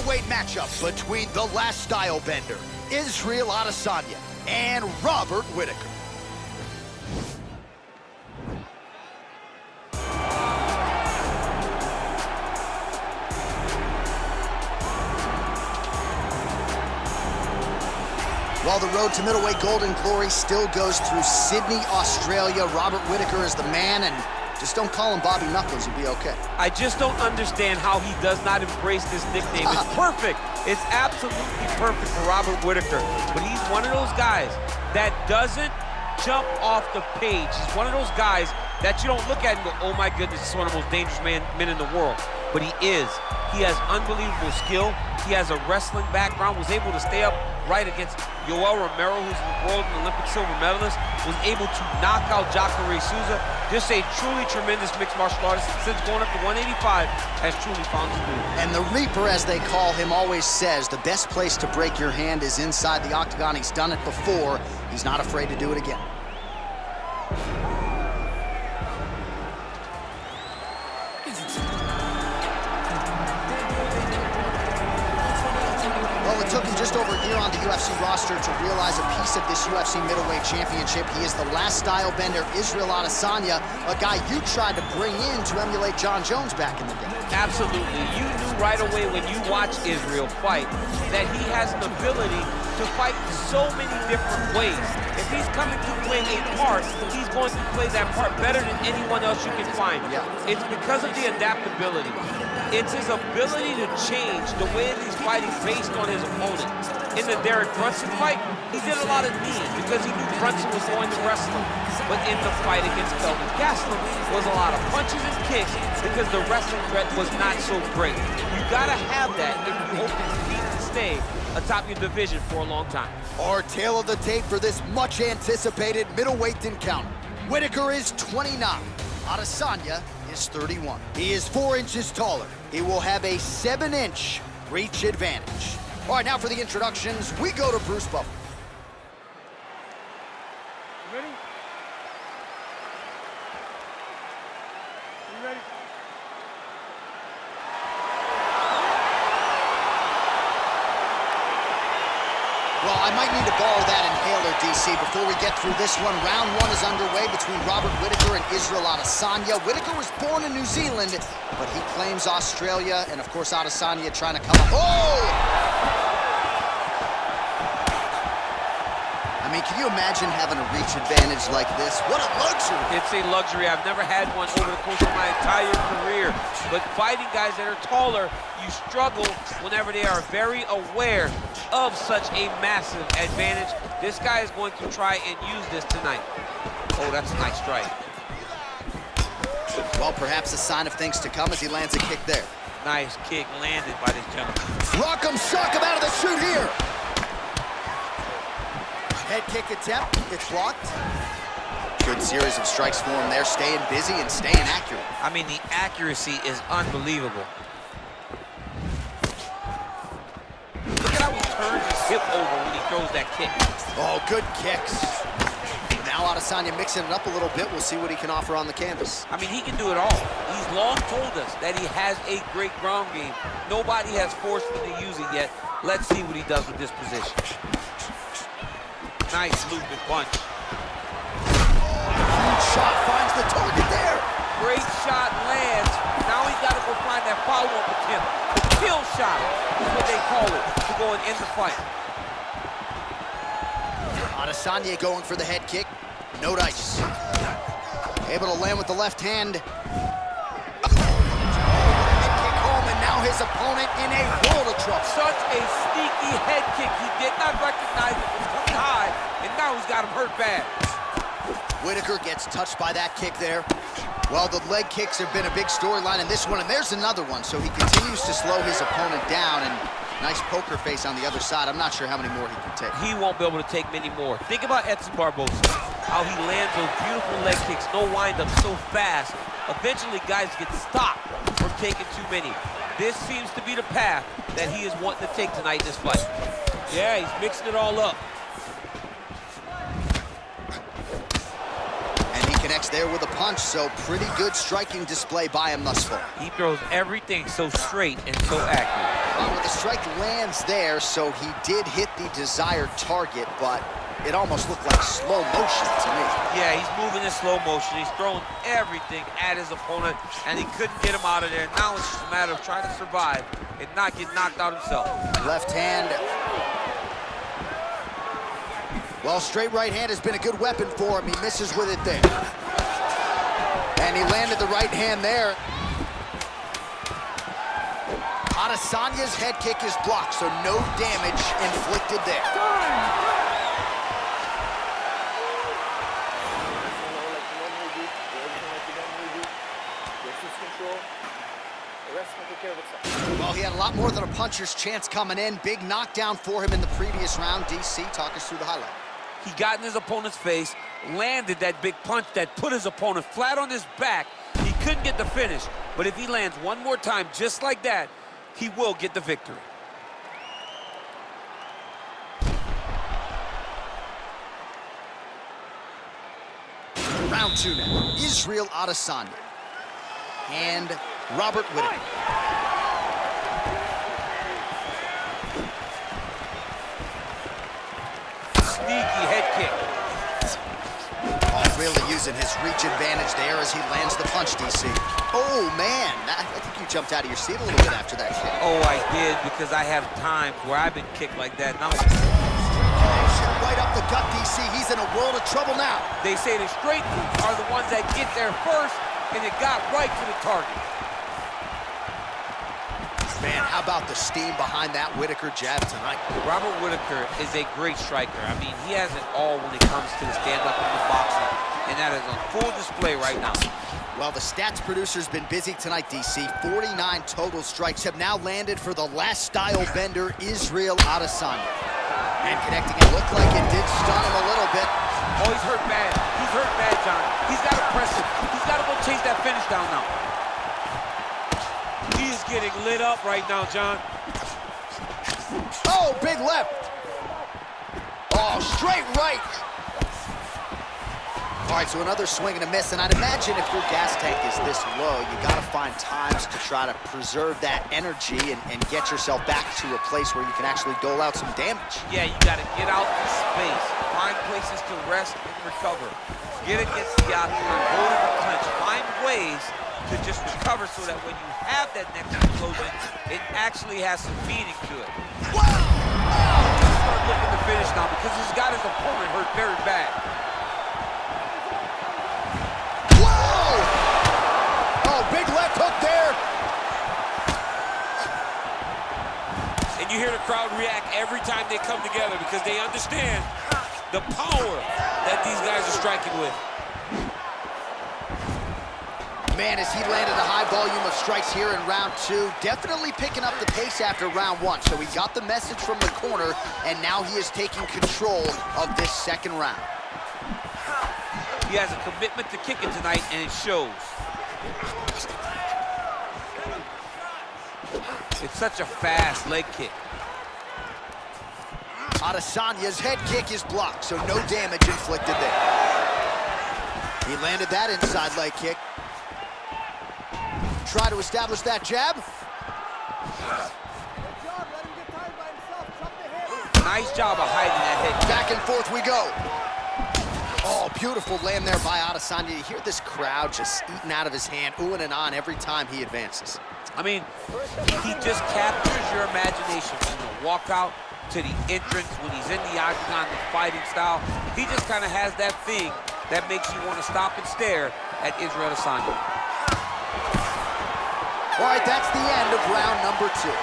middleweight matchup between the last style bender, Israel Adesanya, and Robert Whittaker. While the road to middleweight golden glory still goes through Sydney, Australia, Robert Whittaker is the man, and just don't call him Bobby Knuckles, you'll be okay. I just don't understand how he does not embrace this nickname. It's perfect. It's absolutely perfect for Robert Whittaker. But he's one of those guys that doesn't jump off the page. He's one of those guys that you don't look at and go, oh my goodness, this is one of the most dangerous men in the world. But he is. He has unbelievable skill. He has a wrestling background, was able to stay up right against Yoel Romero, who's the world and Olympic silver medalist, was able to knock out Jacare Souza. Just a truly tremendous mixed martial artist. Since going up to 185, has truly found his groove. And the Reaper, as they call him, always says the best place to break your hand is inside the octagon. He's done it before. He's not afraid to do it again. It took him just over a year on the UFC roster to realize a piece of this UFC middleweight championship. He is the last style bender, Israel Adesanya, a guy you tried to bring in to emulate John Jones back in the day. Absolutely. You knew right away when you watched Israel fight that he has an ability to fight so many different ways. If he's coming to play a part, he's going to play that part better than anyone else you can find. Yeah. It's because of the adaptability. It's his ability to change the way that he's fighting based on his opponent. In the Derek Brunson fight, he did a lot of knees because he knew Brunson was going to wrestle him. But in the fight against Kelvin Gastelum was a lot of punches and kicks because the wrestling threat was not so great. You gotta have that if you hope to compete and stay atop your division for a long time. Our tail of the tape for this much anticipated middleweight encounter. Whittaker is 29. Adesanya is 31. He is 4 inches taller. He will have a 7-inch reach advantage. All right, now for the introductions, we go to Bruce Buffer. Ready? You ready? Well, I might need to borrow that inhaler, DC, before we get through this one. Round 1 is underway between Robert Whittaker and Israel Adesanya. Whittaker was born in New Zealand, but he claims Australia, and of course Adesanya trying to come up. Oh! I mean, can you imagine having a reach advantage like this? What a luxury! It's a luxury. I've never had one over the course of my entire career. But fighting guys that are taller, you struggle whenever they are very aware of such a massive advantage. This guy is going to try and use this tonight. Oh, that's a nice strike. Well, perhaps a sign of things to come as he lands a kick there. Nice kick landed by this gentleman. Rock'em sock'em out of the chute here. Head kick attempt, it's blocked. Good series of strikes for him there, staying busy and staying accurate. I mean, the accuracy is unbelievable. Look at how he turns his hip over when he throws that kick. Oh, good kicks. Now Adesanya mixing it up a little bit. We'll see what he can offer on the canvas. I mean, he can do it all. He's long told us that he has a great ground game. Nobody has forced him to use it yet. Let's see what he does with this position. Nice movement punch. Huge shot finds the target there. Great shot lands. Now he's got to go find that follow-up attempt. The kill shot is what they call it, to go and end the fight. Adesanya going for the head kick. No dice. Able to land with the left hand. Head kick home, and now his opponent in a world of trouble. Such a sneaky head kick. He did not recognize it was coming high, and now he's got him hurt bad. Whittaker gets touched by that kick there. Well, the leg kicks have been a big storyline in this one, and there's another one. So he continues to slow his opponent down, and nice poker face on the other side. I'm not sure how many more he can take. He won't be able to take many more. Think about Edson Barboza, how he lands those beautiful leg kicks, no windup, so fast. Eventually, guys get stopped from taking too many. This seems to be the path that he is wanting to take tonight in this fight. Yeah, he's mixing it all up. Connects there with a punch, so pretty good striking display by him thus far. He throws everything so straight and so accurate. On with the strike lands there, so he did hit the desired target, but it almost looked like slow motion to me. Yeah, he's moving in slow motion. He's throwing everything at his opponent, and he couldn't get him out of there. Now it's just a matter of trying to survive and not get knocked out himself. Left hand. Well, straight right hand has been a good weapon for him. He misses with it there. And he landed the right hand there. Adesanya's head kick is blocked, so no damage inflicted there. Well, he had a lot more than a puncher's chance coming in. Big knockdown for him in the previous round. DC, talk us through the highlight. He got in his opponent's face, landed that big punch that put his opponent flat on his back. He couldn't get the finish, but if he lands one more time just like that, he will get the victory. Round 2 now. Israel Adesanya and Robert Whittaker. Sneaky head kick. Oh, really using his reach advantage there as he lands the punch, DC. Oh, man. I think you jumped out of your seat a little bit after that kick. Oh, I did, because I have times where I've been kicked like that. Now, right up the gut, DC. He's in a world of trouble now. they say the straight are the ones that get there first, and it got right to the target. Man, how about the steam behind that Whittaker jab tonight? Robert Whittaker is a great striker. I mean, he has it all when it comes to the stand-up and the boxing, and that is on full display right now. Well, the stats producer's been busy tonight, DC. 49 total strikes have now landed for the last style bender, Israel Adesanya. And connecting, it looked like it did stun him a little bit. Oh, he's hurt bad. He's hurt bad, John. He's got to press him. He's got to go chase that finish down now. He is getting lit up right now, John. Oh, big left. Oh, straight right. All right, so another swing and a miss, and I'd imagine if your gas tank is this low, you gotta find times to try to preserve that energy and get yourself back to a place where you can actually dole out some damage. Yeah, you got to get out in space, find places to rest and recover. Get against the octagon, hold in the clinch, find ways to just recover so that when you have that next explosion, it actually has some meaning to it. Wow! Start looking to finish now because he's got his opponent hurt very bad. Big left hook there. And you hear the crowd react every time they come together because they understand the power that these guys are striking with. Man, as he landed a high volume of strikes here in round 2, definitely picking up the pace after round 1. So he got the message from the corner, and now he is taking control of this second round. He has a commitment to kicking tonight, and it shows. It's such a fast leg kick. Adesanya's head kick is blocked, so no damage inflicted there. He landed that inside leg kick. Try to establish that jab. Nice job of hiding that head kick. Back and forth we go. Oh, beautiful land there by Adesanya. You hear this crowd just eating out of his hand, oohing and on every time he advances. I mean, he just captures your imagination from the walkout to the entrance when he's in the octagon, the fighting style. He just kind of has that thing that makes you want to stop and stare at Israel Adesanya. All right, that's the end of round number 2.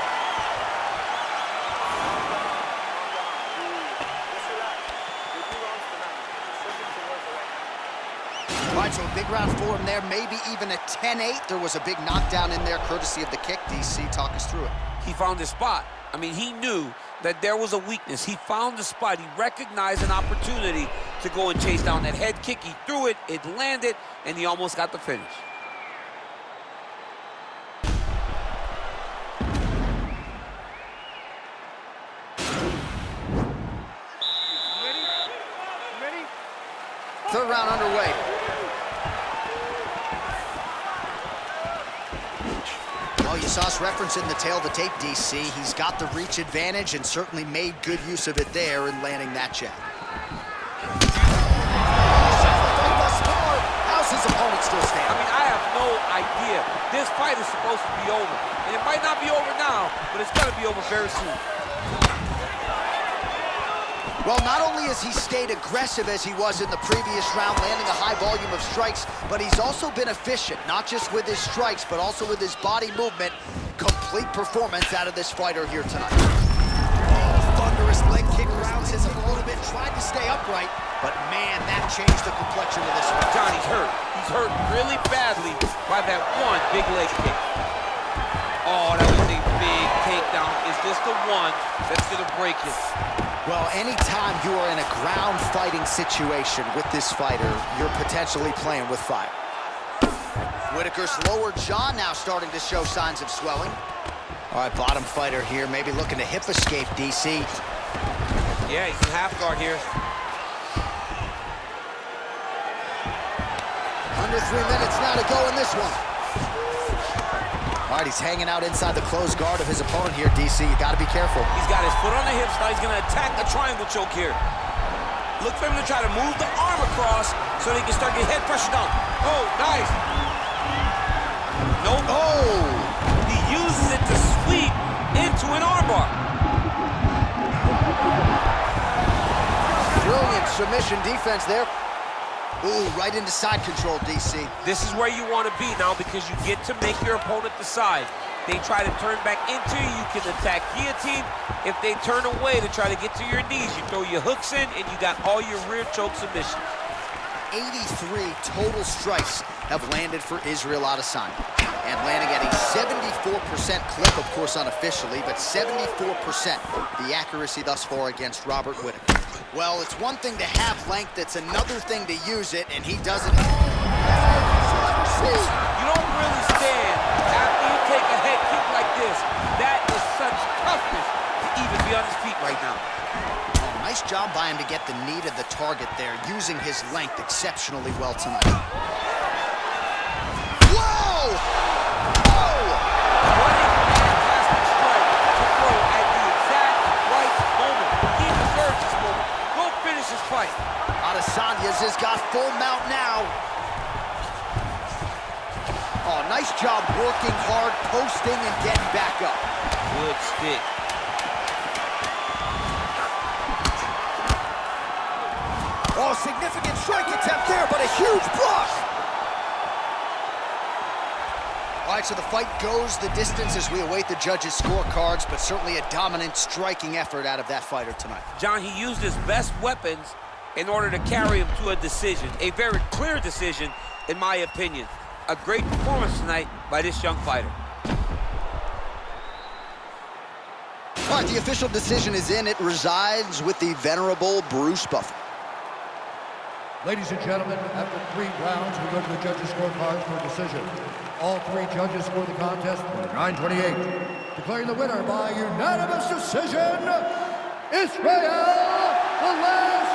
All right, so a big round for him there, maybe even a 10-8. There was a big knockdown in there, courtesy of the kick. DC, talk us through it. He found his spot. I mean, he knew that there was a weakness. He found the spot. He recognized an opportunity to go and chase down that head kick. He threw it, it landed, and he almost got the finish. Third round underway. Oh, you You saw us referencing the tail of the tape, DC. He's got the reach advantage and certainly made good use of it there in landing that jab. How's his opponent still standing? I mean, I have no idea. This fight is supposed to be over. And it might not be over now, but it's going to be over very soon. Well, not only has he stayed aggressive as he was in the previous round, landing a high volume of strikes, but he's also been efficient, not just with his strikes, but also with his body movement. Complete performance out of this fighter here tonight. Oh, thunderous leg kick grounds him a little bit, tried to stay upright, but man, that changed the complexion of this fight. Johnny's hurt. He's hurt really badly by that one big leg kick. Oh, that was a big takedown. Is this the one that's going to break him? Well, anytime you are in a ground fighting situation with this fighter, you're potentially playing with fire. Whitaker's lower jaw now starting to show signs of swelling. All right, bottom fighter here, maybe looking to hip escape, DC. Yeah, he's in half guard here. Under 3 minutes now to go in this one. All right, he's hanging out inside the closed guard of his opponent here, DC. You got to be careful. He's got his foot on the hips. Now he's going to attack the triangle choke here. Look for him to try to move the arm across so he can start getting head pressure down. Oh, nice. Nope. Oh! He uses it to sweep into an armbar. Brilliant submission defense there. Ooh, right into side control, DC. This is where you want to be now because you get to make your opponent decide. They try to turn back into you, you can attack guillotine. If they turn away to try to get to your knees, you throw your hooks in and you got all your rear choke submissions. 83 total strikes have landed for Israel Adesanya. And landing at a 74% clip, of course unofficially, but 74% the accuracy thus far against Robert Whitaker. Well, it's one thing to have length, it's another thing to use it, and he doesn't. You don't really stand after you take a head kick like this. That is such toughness to even be on his feet right now. Oh, nice job by him to get the knee to the target there, using his length exceptionally well tonight. Whoa! Oh! What a fantastic strike to throw at the exact right moment. He deserves this moment. Go finish his fight. Adesanya's has got full mount now. Oh, nice job working hard, posting, and getting back up. Good stick. Oh, significant strike attempt there, but a huge block. All right, so the fight goes the distance as we await the judges' scorecards, but certainly a dominant striking effort out of that fighter tonight. John, he used his best weapons in order to carry him to a decision, a very clear decision, in my opinion. A great performance tonight by this young fighter. All right, the official decision is in. It resides with the venerable Bruce Buffer. Ladies and gentlemen, after 3 rounds, we go to the judges' scorecards for a decision. All 3 judges scored the contest for 9-28. Declaring the winner by unanimous decision, Israel, the last